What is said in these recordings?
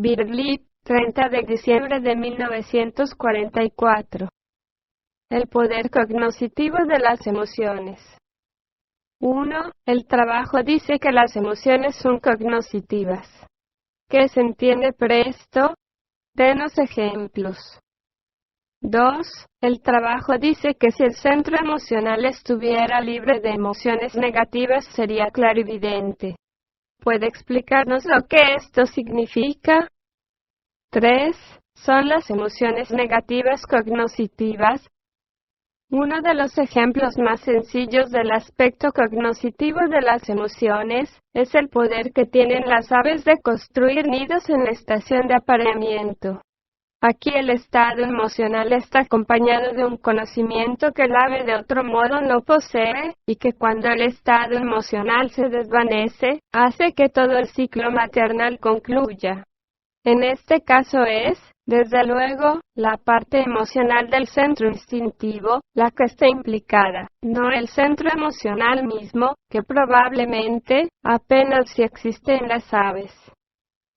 Birlip, 30 de diciembre de 1944. El poder cognoscitivo de las emociones. 1. El trabajo dice que las emociones son cognoscitivas. ¿Qué se entiende por esto? Denos ejemplos. 2. El trabajo dice que si el centro emocional estuviera libre de emociones negativas sería clarividente. ¿Puede explicarnos lo que esto significa? 3. ¿Son las emociones negativas cognoscitivas? Uno de los ejemplos más sencillos del aspecto cognoscitivo de las emociones es el poder que tienen las aves de construir nidos en la estación de apareamiento. Aquí el estado emocional está acompañado de un conocimiento que el ave de otro modo no posee, y que cuando el estado emocional se desvanece, hace que todo el ciclo maternal concluya. En este caso es, desde luego, la parte emocional del centro instintivo, la que está implicada, no el centro emocional mismo, que probablemente apenas si existe en las aves.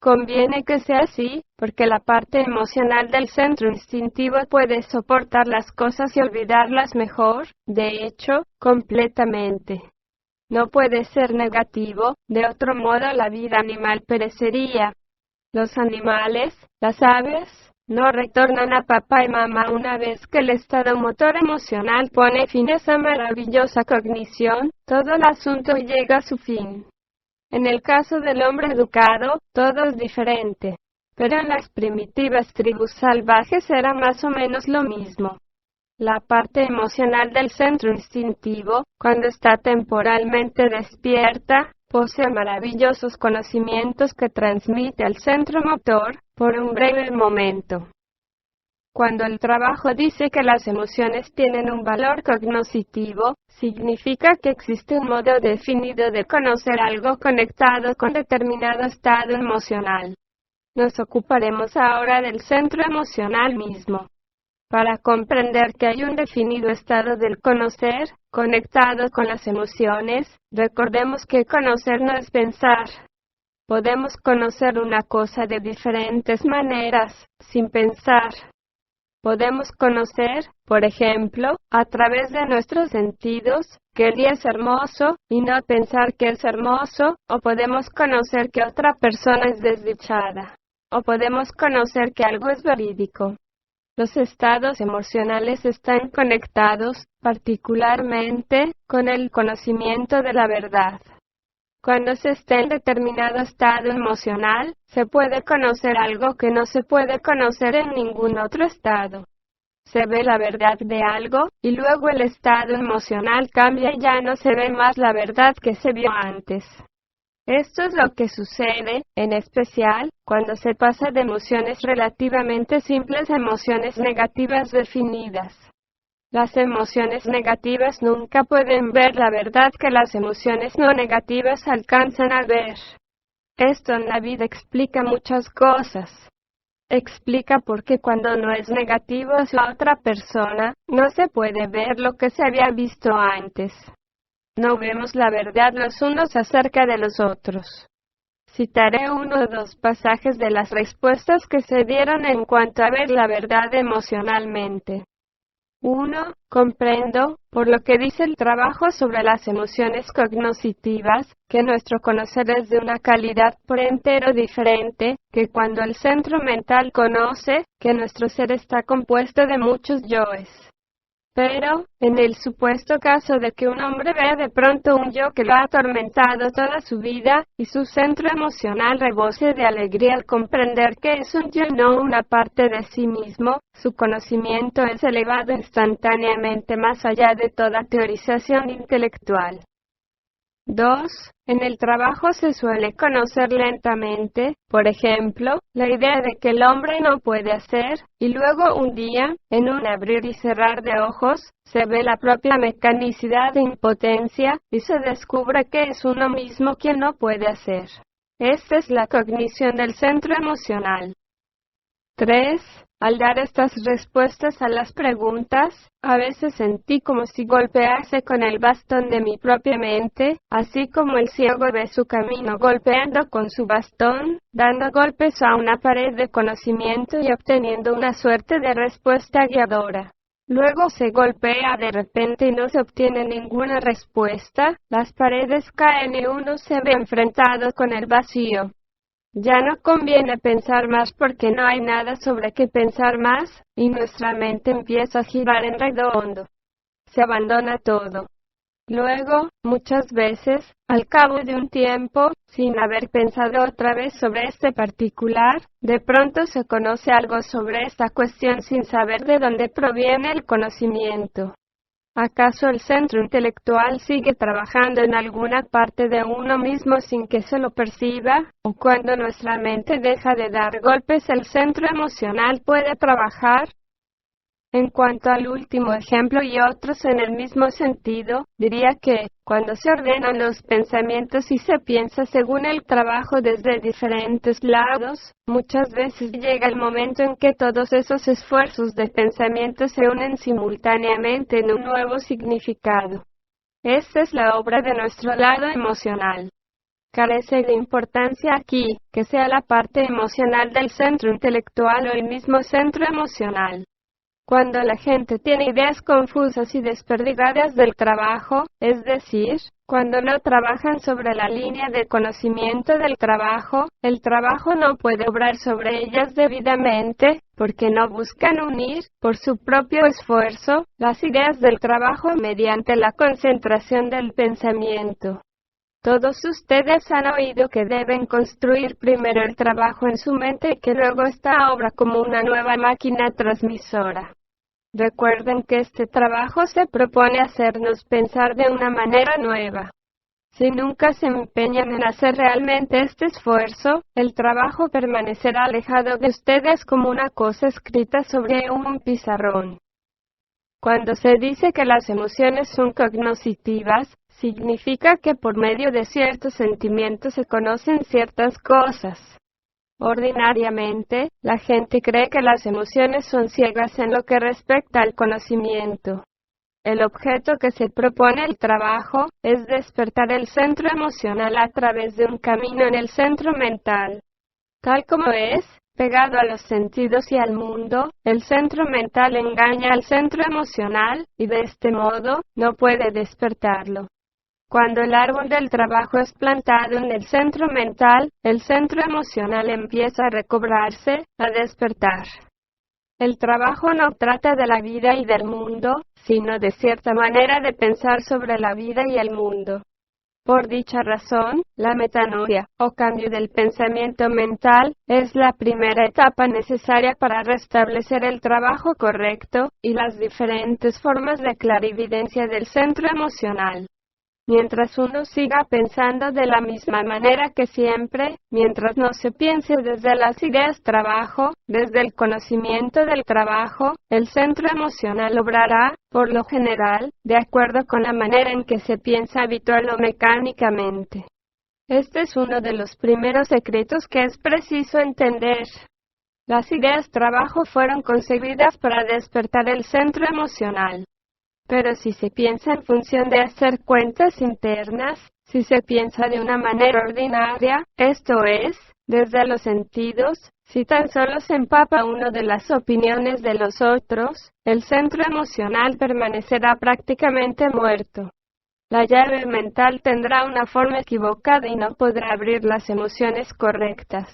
Conviene que sea así, porque la parte emocional del centro instintivo puede soportar las cosas y olvidarlas mejor, de hecho, completamente. No puede ser negativo, de otro modo la vida animal perecería. Los animales, las aves, no retornan a papá y mamá una vez que el estado motor emocional pone fin a esa maravillosa cognición, todo el asunto llega a su fin. En el caso del hombre educado, todo es diferente, pero en las primitivas tribus salvajes era más o menos lo mismo. La parte emocional del centro instintivo, cuando está temporalmente despierta, posee maravillosos conocimientos que transmite al centro motor por un breve momento. Cuando el trabajo dice que las emociones tienen un valor cognoscitivo, significa que existe un modo definido de conocer algo conectado con determinado estado emocional. Nos ocuparemos ahora del centro emocional mismo. Para comprender que hay un definido estado del conocer, conectado con las emociones, recordemos que conocer no es pensar. Podemos conocer una cosa de diferentes maneras, sin pensar. Podemos conocer, por ejemplo, a través de nuestros sentidos, que el día es hermoso, y no pensar que es hermoso, o podemos conocer que otra persona es desdichada, o podemos conocer que algo es verídico. Los estados emocionales están conectados, particularmente, con el conocimiento de la verdad. Cuando se está en determinado estado emocional, se puede conocer algo que no se puede conocer en ningún otro estado. Se ve la verdad de algo, y luego el estado emocional cambia y ya no se ve más la verdad que se vio antes. Esto es lo que sucede, en especial, cuando se pasa de emociones relativamente simples a emociones negativas definidas. Las emociones negativas nunca pueden ver la verdad que las emociones no negativas alcanzan a ver. Esto en la vida explica muchas cosas. Explica por qué cuando no es negativo hacia otra persona, no se puede ver lo que se había visto antes. No vemos la verdad los unos acerca de los otros. Citaré uno o dos pasajes de las respuestas que se dieron en cuanto a ver la verdad emocionalmente. 1. Comprendo, por lo que dice el trabajo sobre las emociones cognoscitivas, que nuestro conocer es de una calidad por entero diferente, que cuando el centro mental conoce, que nuestro ser está compuesto de muchos yoes. Pero, en el supuesto caso de que un hombre vea de pronto un yo que lo ha atormentado toda su vida, y su centro emocional rebose de alegría al comprender que es un yo y no una parte de sí mismo, su conocimiento es elevado instantáneamente más allá de toda teorización intelectual. 2. En el trabajo se suele conocer lentamente, por ejemplo, la idea de que el hombre no puede hacer, y luego un día, en un abrir y cerrar de ojos, se ve la propia mecanicidad de impotencia, y se descubre que es uno mismo quien no puede hacer. Esta es la cognición del centro emocional. 3. Al dar estas respuestas a las preguntas, a veces sentí como si golpease con el bastón de mi propia mente, así como el ciego ve su camino golpeando con su bastón, dando golpes a una pared de conocimiento y obteniendo una suerte de respuesta guiadora. Luego se golpea de repente y no se obtiene ninguna respuesta, las paredes caen y uno se ve enfrentado con el vacío. Ya no conviene pensar más porque no hay nada sobre qué pensar más, y nuestra mente empieza a girar en redondo. Se abandona todo. Luego, muchas veces, al cabo de un tiempo, sin haber pensado otra vez sobre este particular, de pronto se conoce algo sobre esta cuestión sin saber de dónde proviene el conocimiento. ¿Acaso el centro intelectual sigue trabajando en alguna parte de uno mismo sin que se lo perciba? ¿O cuando nuestra mente deja de dar golpes el centro emocional puede trabajar? En cuanto al último ejemplo y otros en el mismo sentido, diría que, cuando se ordenan los pensamientos y se piensa según el trabajo desde diferentes lados, muchas veces llega el momento en que todos esos esfuerzos de pensamiento se unen simultáneamente en un nuevo significado. Esta es la obra de nuestro lado emocional. Carece de importancia aquí, que sea la parte emocional del centro intelectual o el mismo centro emocional. Cuando la gente tiene ideas confusas y desperdigadas del trabajo, es decir, cuando no trabajan sobre la línea de conocimiento del trabajo, el trabajo no puede obrar sobre ellas debidamente, porque no buscan unir, por su propio esfuerzo, las ideas del trabajo mediante la concentración del pensamiento. Todos ustedes han oído que deben construir primero el trabajo en su mente y que luego esta obra como una nueva máquina transmisora. Recuerden que este trabajo se propone hacernos pensar de una manera nueva. Si nunca se empeñan en hacer realmente este esfuerzo, el trabajo permanecerá alejado de ustedes como una cosa escrita sobre un pizarrón. Cuando se dice que las emociones son cognoscitivas, significa que por medio de ciertos sentimientos se conocen ciertas cosas. Ordinariamente, la gente cree que las emociones son ciegas en lo que respecta al conocimiento. El objeto que se propone el trabajo es despertar el centro emocional a través de un camino en el centro mental. Tal como es, pegado a los sentidos y al mundo, el centro mental engaña al centro emocional, y de este modo, no puede despertarlo. Cuando el árbol del trabajo es plantado en el centro mental, el centro emocional empieza a recobrarse, a despertar. El trabajo no trata de la vida y del mundo, sino de cierta manera de pensar sobre la vida y el mundo. Por dicha razón, la metanoia, o cambio del pensamiento mental, es la primera etapa necesaria para restablecer el trabajo correcto, y las diferentes formas de clarividencia del centro emocional. Mientras uno siga pensando de la misma manera que siempre, mientras no se piense desde las ideas trabajo, desde el conocimiento del trabajo, el centro emocional obrará, por lo general, de acuerdo con la manera en que se piensa habitual o mecánicamente. Este es uno de los primeros secretos que es preciso entender. Las ideas trabajo fueron concebidas para despertar el centro emocional. Pero si se piensa en función de hacer cuentas internas, si se piensa de una manera ordinaria, esto es, desde los sentidos, si tan solo se empapa uno de las opiniones de los otros, el centro emocional permanecerá prácticamente muerto. La llave mental tendrá una forma equivocada y no podrá abrir las emociones correctas.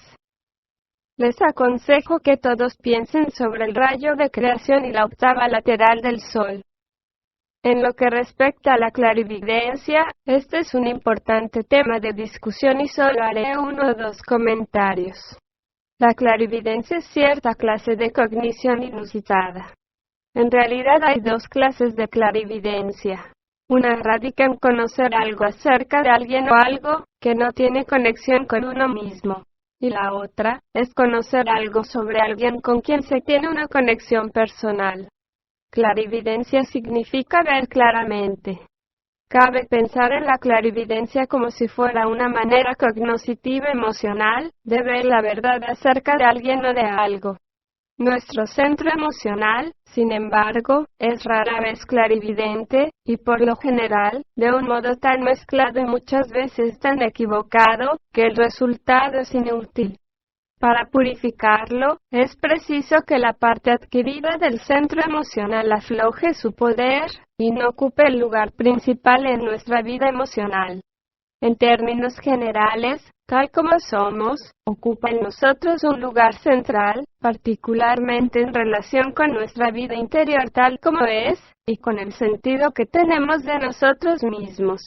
Les aconsejo que todos piensen sobre el rayo de creación y la octava lateral del Sol. En lo que respecta a la clarividencia, este es un importante tema de discusión y solo haré uno o dos comentarios. La clarividencia es cierta clase de cognición inusitada. En realidad hay dos clases de clarividencia. Una radica en conocer algo acerca de alguien o algo que no tiene conexión con uno mismo. Y la otra es conocer algo sobre alguien con quien se tiene una conexión personal. Clarividencia significa ver claramente. Cabe pensar en la clarividencia como si fuera una manera cognoscitiva emocional de ver la verdad acerca de alguien o de algo. Nuestro centro emocional, sin embargo, es rara vez clarividente, y por lo general, de un modo tan mezclado y muchas veces tan equivocado, que el resultado es inútil. Para purificarlo, es preciso que la parte adquirida del centro emocional afloje su poder, y no ocupe el lugar principal en nuestra vida emocional. En términos generales, tal como somos, ocupa en nosotros un lugar central, particularmente en relación con nuestra vida interior tal como es, y con el sentido que tenemos de nosotros mismos.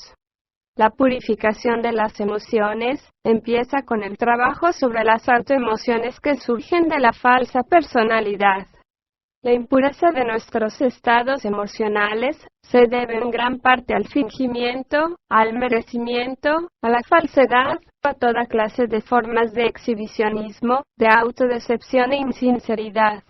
La purificación de las emociones empieza con el trabajo sobre las autoemociones que surgen de la falsa personalidad. La impureza de nuestros estados emocionales se debe en gran parte al fingimiento, al merecimiento, a la falsedad, a toda clase de formas de exhibicionismo, de autodecepción e insinceridad.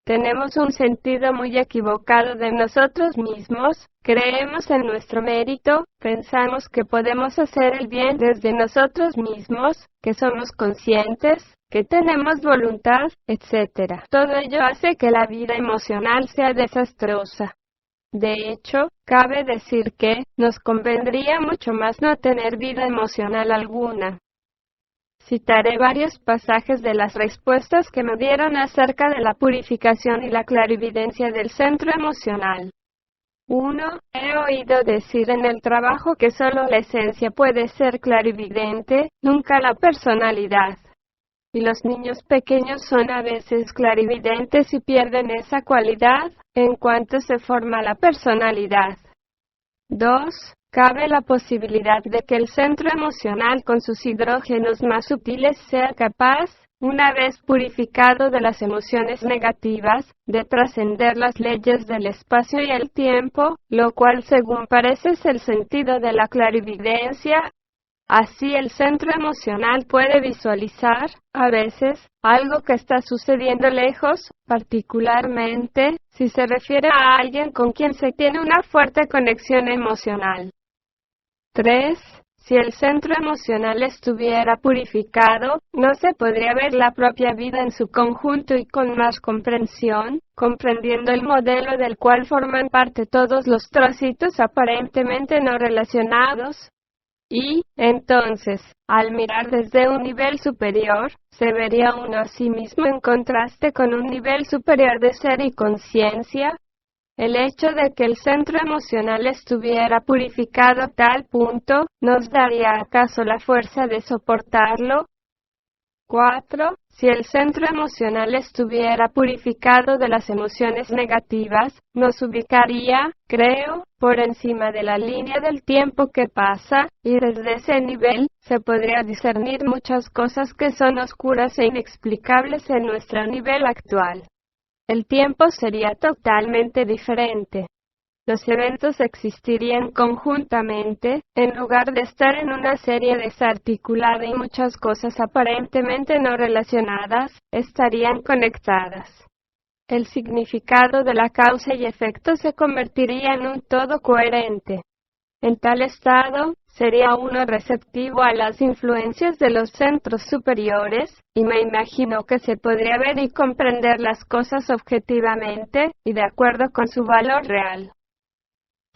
Tenemos un sentido muy equivocado de nosotros mismos, creemos en nuestro mérito, pensamos que podemos hacer el bien desde nosotros mismos, que somos conscientes, que tenemos voluntad, etc. Todo ello hace que la vida emocional sea desastrosa. De hecho, cabe decir que nos convendría mucho más no tener vida emocional alguna. Citaré varios pasajes de las respuestas que me dieron acerca de la purificación y la clarividencia del centro emocional. 1. He oído decir en el trabajo que solo la esencia puede ser clarividente, nunca la personalidad. Y los niños pequeños son a veces clarividentes y pierden esa cualidad en cuanto se forma la personalidad. 2. Cabe la posibilidad de que el centro emocional con sus hidrógenos más sutiles sea capaz, una vez purificado de las emociones negativas, de trascender las leyes del espacio y el tiempo, lo cual según parece es el sentido de la clarividencia. Así el centro emocional puede visualizar, a veces, algo que está sucediendo lejos, particularmente, si se refiere a alguien con quien se tiene una fuerte conexión emocional. 3. Si el centro emocional estuviera purificado, no se podría ver la propia vida en su conjunto y con más comprensión, comprendiendo el modelo del cual forman parte todos los trocitos aparentemente no relacionados. Y, entonces, al mirar desde un nivel superior, se vería uno a sí mismo en contraste con un nivel superior de ser y conciencia. El hecho de que el centro emocional estuviera purificado a tal punto, ¿nos daría acaso la fuerza de soportarlo? 4. Si el centro emocional estuviera purificado de las emociones negativas, nos ubicaría, creo, por encima de la línea del tiempo que pasa, y desde ese nivel, se podría discernir muchas cosas que son oscuras e inexplicables en nuestro nivel actual. El tiempo sería totalmente diferente. Los eventos existirían conjuntamente, en lugar de estar en una serie desarticulada y muchas cosas aparentemente no relacionadas, estarían conectadas. El significado de la causa y efecto se convertiría en un todo coherente. En tal estado, sería uno receptivo a las influencias de los centros superiores, y me imagino que se podría ver y comprender las cosas objetivamente, y de acuerdo con su valor real.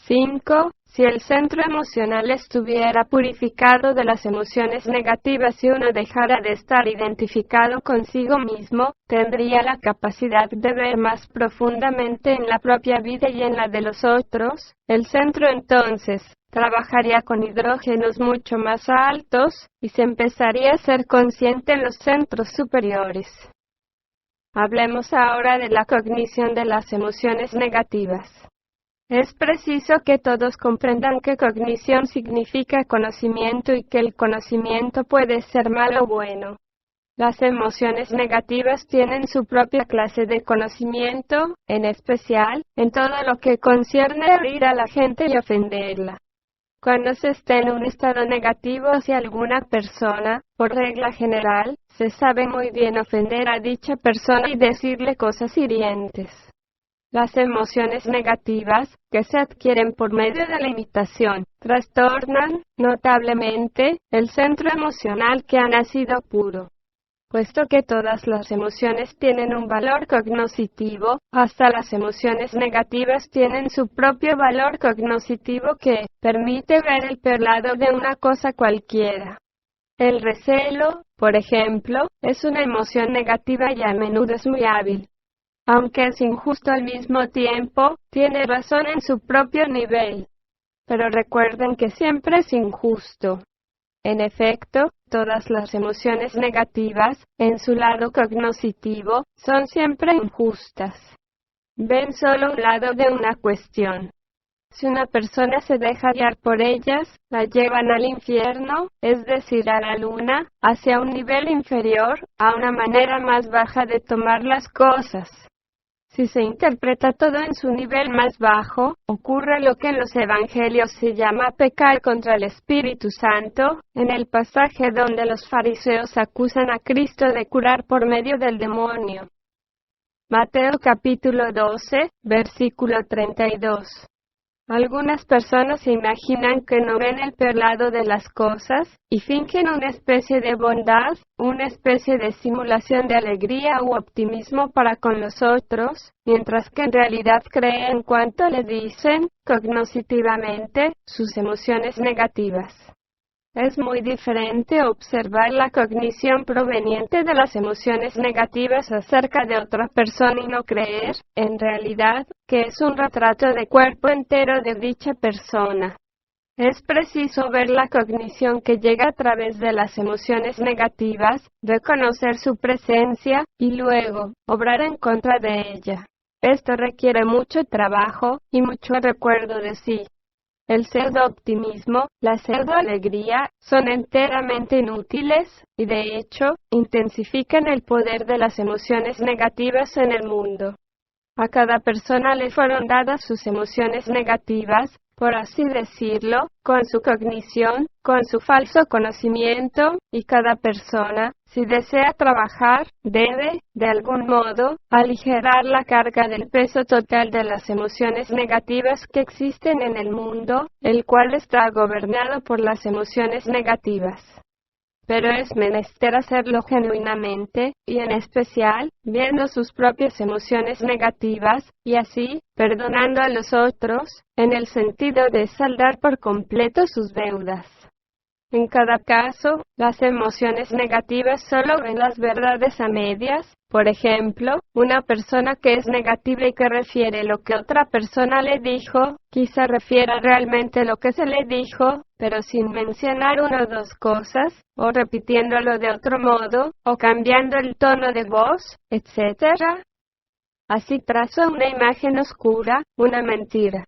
5. Si el centro emocional estuviera purificado de las emociones negativas y uno dejara de estar identificado consigo mismo, tendría la capacidad de ver más profundamente en la propia vida y en la de los otros. El centro entonces trabajaría con hidrógenos mucho más altos, y se empezaría a ser consciente en los centros superiores. Hablemos ahora de la cognición de las emociones negativas. Es preciso que todos comprendan que cognición significa conocimiento y que el conocimiento puede ser malo o bueno. Las emociones negativas tienen su propia clase de conocimiento, en especial, en todo lo que concierne a herir a la gente y ofenderla. Cuando se está en un estado negativo hacia alguna persona, por regla general, se sabe muy bien ofender a dicha persona y decirle cosas hirientes. Las emociones negativas, que se adquieren por medio de la imitación, trastornan, notablemente, el centro emocional que ha nacido puro. puesto que todas las emociones tienen un valor cognoscitivo, hasta las emociones negativas tienen su propio valor cognoscitivo que permite ver el peor lado de una cosa cualquiera. El recelo, por ejemplo, es una emoción negativa y a menudo es muy hábil. Aunque es injusto al mismo tiempo, tiene razón en su propio nivel. Pero recuerden que siempre es injusto. En efecto, todas las emociones negativas, en su lado cognoscitivo, son siempre injustas. Ven solo un lado de una cuestión. Si una persona se deja guiar por ellas, la llevan al infierno, es decir, a la luna, hacia un nivel inferior, a una manera más baja de tomar las cosas. Si se interpreta todo en su nivel más bajo, ocurre lo que en los evangelios se llama pecar contra el Espíritu Santo, en el pasaje donde los fariseos acusan a Cristo de curar por medio del demonio. Mateo capítulo 12, versículo 32. Algunas personas se imaginan que no ven el peor lado de las cosas, y fingen una especie de bondad, una especie de simulación de alegría u optimismo para con los otros, mientras que en realidad creen cuanto le dicen, cognoscitivamente, sus emociones negativas. Es muy diferente observar la cognición proveniente de las emociones negativas acerca de otra persona y no creer, en realidad, que es un retrato de cuerpo entero de dicha persona. Es preciso ver la cognición que llega a través de las emociones negativas, reconocer su presencia, y luego, obrar en contra de ella. Esto requiere mucho trabajo, y mucho recuerdo de sí. El pseudo-optimismo, la pseudo-alegría, son enteramente inútiles, y de hecho, intensifican el poder de las emociones negativas en el mundo. A cada persona le fueron dadas sus emociones negativas, por así decirlo, con su cognición, con su falso conocimiento, y cada persona, si desea trabajar, debe, de algún modo, aligerar la carga del peso total de las emociones negativas que existen en el mundo, el cual está gobernado por las emociones negativas. Pero es menester hacerlo genuinamente, y en especial, viendo sus propias emociones negativas, y así, perdonando a los otros, en el sentido de saldar por completo sus deudas. En cada caso, las emociones negativas solo ven las verdades a medias. Por ejemplo, una persona que es negativa y que refiere lo que otra persona le dijo, quizá refiera realmente lo que se le dijo, pero sin mencionar una o dos cosas, o repitiéndolo de otro modo, o cambiando el tono de voz, etc. Así trazo una imagen oscura, una mentira.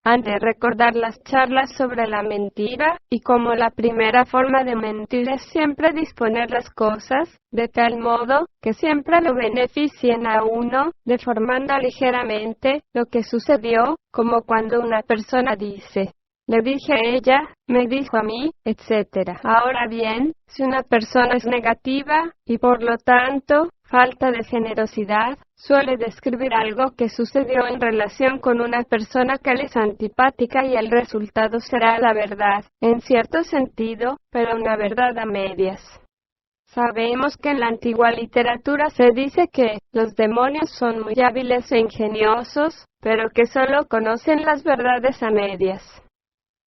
Han de recordar las charlas sobre la mentira, y como la primera forma de mentir es siempre disponer las cosas, de tal modo, que siempre lo beneficien a uno, deformando ligeramente lo que sucedió, como cuando una persona dice, le dije a ella, me dijo a mí, etc. Ahora bien, si una persona es negativa, y por lo tanto, falta de generosidad, suele describir algo que sucedió en relación con una persona que le es antipática y el resultado será la verdad, en cierto sentido, pero una verdad a medias. Sabemos que en la antigua literatura se dice que los demonios son muy hábiles e ingeniosos, pero que solo conocen las verdades a medias.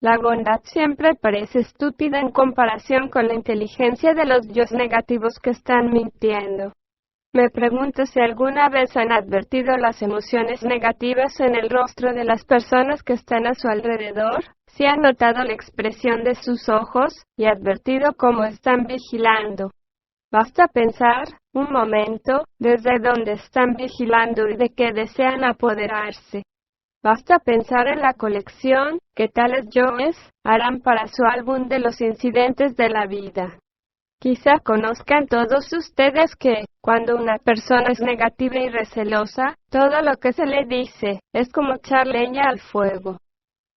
La bondad siempre parece estúpida en comparación con la inteligencia de los yos negativos que están mintiendo. Me pregunto si alguna vez han advertido las emociones negativas en el rostro de las personas que están a su alrededor, si han notado la expresión de sus ojos, y advertido cómo están vigilando. Basta pensar, un momento, desde dónde están vigilando y de qué desean apoderarse. Basta pensar en la colección que tales yoes harán para su álbum de los incidentes de la vida. Quizá conozcan todos ustedes que, cuando una persona es negativa y recelosa, todo lo que se le dice es como echar leña al fuego.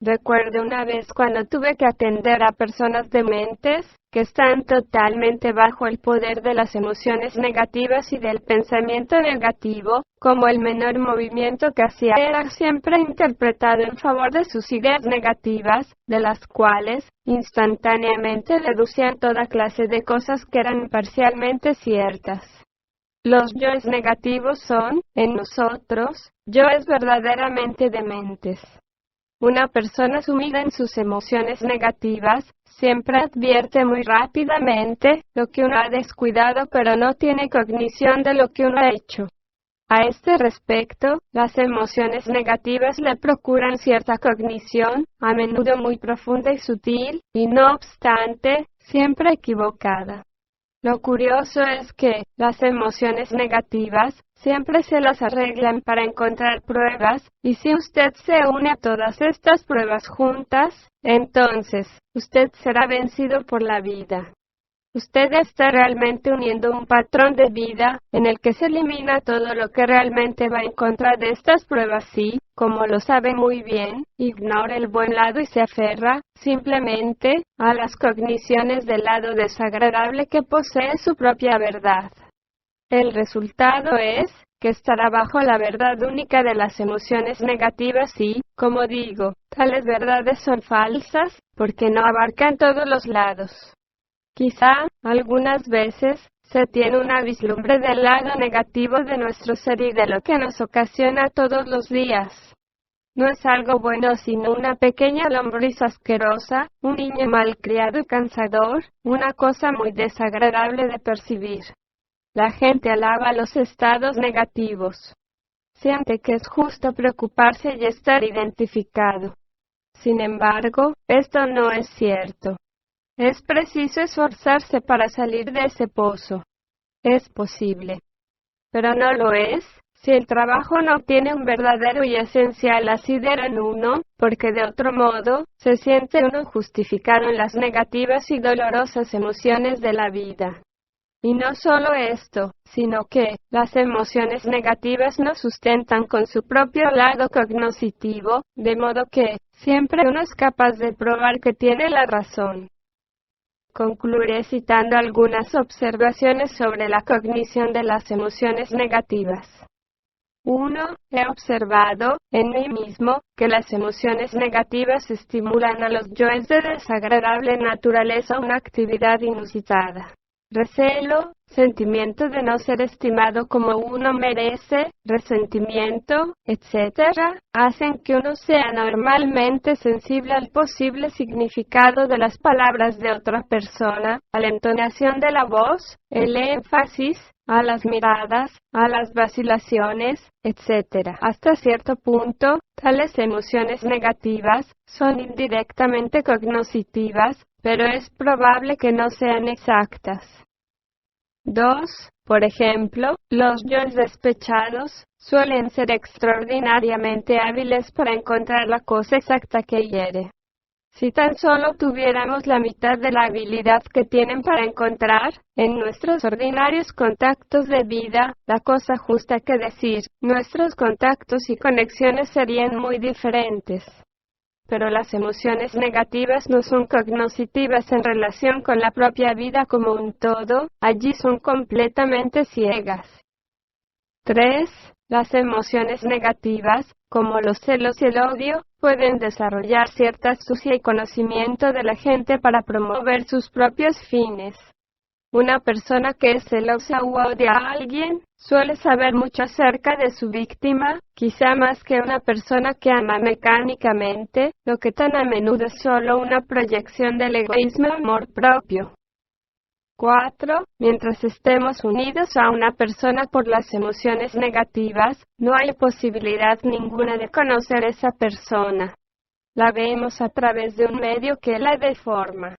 Recuerdo una vez cuando tuve que atender a personas dementes, que están totalmente bajo el poder de las emociones negativas y del pensamiento negativo, como el menor movimiento que hacía era siempre interpretado en favor de sus ideas negativas, de las cuales, instantáneamente deducían toda clase de cosas que eran parcialmente ciertas. Los yoes negativos son, en nosotros, yoes verdaderamente dementes. Una persona sumida en sus emociones negativas siempre advierte muy rápidamente lo que uno ha descuidado, pero no tiene cognición de lo que uno ha hecho. A este respecto, las emociones negativas le procuran cierta cognición, a menudo muy profunda y sutil, y no obstante, siempre equivocada. Lo curioso es que las emociones negativas siempre se las arreglan para encontrar pruebas, y si usted se une a todas estas pruebas juntas, entonces, usted será vencido por la vida. Usted está realmente uniendo un patrón de vida, en el que se elimina todo lo que realmente va en contra de estas pruebas y, como lo sabe muy bien, ignora el buen lado y se aferra, simplemente, a las cogniciones del lado desagradable que posee su propia verdad. El resultado es, que estará bajo la verdad única de las emociones negativas y, como digo, tales verdades son falsas, porque no abarcan todos los lados. Quizá, algunas veces, se tiene una vislumbre del lado negativo de nuestro ser y de lo que nos ocasiona todos los días. No es algo bueno sino una pequeña lombriz asquerosa, un niño malcriado y cansador, una cosa muy desagradable de percibir. La gente alaba los estados negativos. Siente que es justo preocuparse y estar identificado. Sin embargo, esto no es cierto. Es preciso esforzarse para salir de ese pozo. Es posible. Pero no lo es, si el trabajo no tiene un verdadero y esencial asidero en uno, porque de otro modo, se siente uno justificado en las negativas y dolorosas emociones de la vida. Y no solo esto, sino que, las emociones negativas nos sustentan con su propio lado cognoscitivo, de modo que, siempre uno es capaz de probar que tiene la razón. Concluiré citando algunas observaciones sobre la cognición de las emociones negativas. 1. He observado, en mí mismo, que las emociones negativas estimulan a los yoes de desagradable naturaleza a una actividad inusitada. Recelo, sentimiento de no ser estimado como uno merece, resentimiento, etc., hacen que uno sea normalmente sensible al posible significado de las palabras de otra persona, a la entonación de la voz, el énfasis, a las miradas, a las vacilaciones, etc. Hasta cierto punto, tales emociones negativas son indirectamente cognoscitivas, pero es probable que no sean exactas. 2. Por ejemplo, los yoes despechados suelen ser extraordinariamente hábiles para encontrar la cosa exacta que hiere. Si tan solo tuviéramos la mitad de la habilidad que tienen para encontrar, en nuestros ordinarios contactos de vida, la cosa justa que decir, nuestros contactos y conexiones serían muy diferentes. Pero las emociones negativas no son cognoscitivas en relación con la propia vida como un todo, allí son completamente ciegas. 3. Las emociones negativas, como los celos y el odio, pueden desarrollar cierta astucia y conocimiento de la gente para promover sus propios fines. Una persona que es celosa u odia a alguien, suele saber mucho acerca de su víctima, quizá más que una persona que ama mecánicamente, lo que tan a menudo es solo una proyección del egoísmo y amor propio. 4. Mientras estemos unidos a una persona por las emociones negativas, no hay posibilidad ninguna de conocer esa persona. La vemos a través de un medio que la deforma.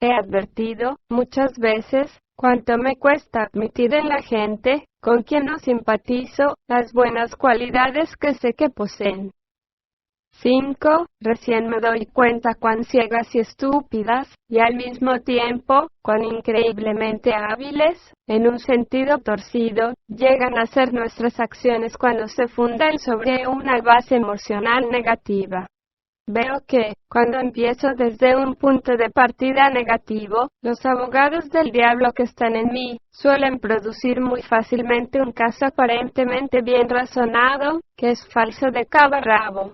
He advertido, muchas veces, cuánto me cuesta admitir en la gente, con quien no simpatizo, las buenas cualidades que sé que poseen. 5. Recién me doy cuenta cuán ciegas y estúpidas, y al mismo tiempo, cuán increíblemente hábiles, en un sentido torcido, llegan a ser nuestras acciones cuando se fundan sobre una base emocional negativa. Veo que, cuando empiezo desde un punto de partida negativo, los abogados del diablo que están en mí suelen producir muy fácilmente un caso aparentemente bien razonado, que es falso de cabo a rabo.